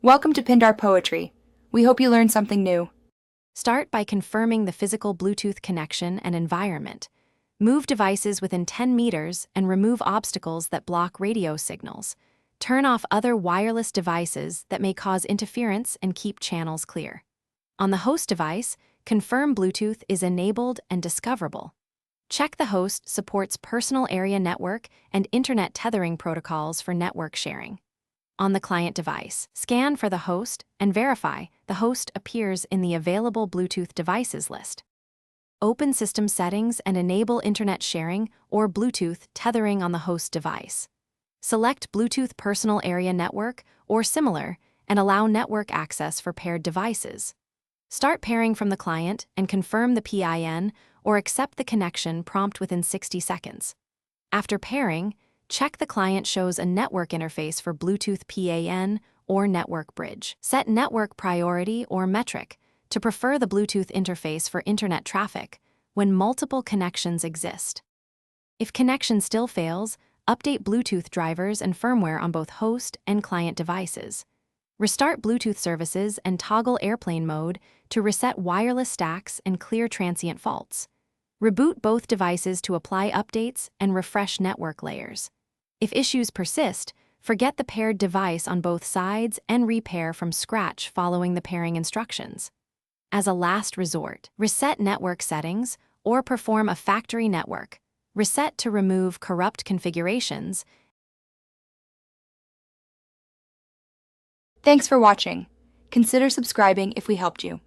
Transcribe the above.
Welcome to Pindar Poetry. We hope you learned something new. Start by confirming the physical Bluetooth connection and environment. Move devices within 10 meters and remove obstacles that block radio signals. Turn off other wireless devices that may cause interference and keep channels clear. On the host device, confirm Bluetooth is enabled and discoverable. Check the host supports personal area network and internet tethering protocols for network sharing. On the client device, scan for the host and verify the host appears in the available Bluetooth devices list. Open system settings and enable internet sharing or Bluetooth tethering on the host device. Select Bluetooth Personal Area Network or similar and allow network access for paired devices. Start pairing from the client and confirm the PIN or accept the connection prompt within 60 seconds. After pairing, check the client shows a network interface for Bluetooth PAN or network bridge. Set network priority or metric to prefer the Bluetooth interface for internet traffic when multiple connections exist. If connection still fails, update Bluetooth drivers and firmware on both host and client devices. Restart Bluetooth services and toggle airplane mode to reset wireless stacks and clear transient faults. Reboot both devices to apply updates and refresh network layers. If issues persist, forget the paired device on both sides and repair from scratch following the pairing instructions. As a last resort, reset network settings or perform a factory network. Reset to remove corrupt configurations. Thanks for watching. Consider subscribing if we helped you.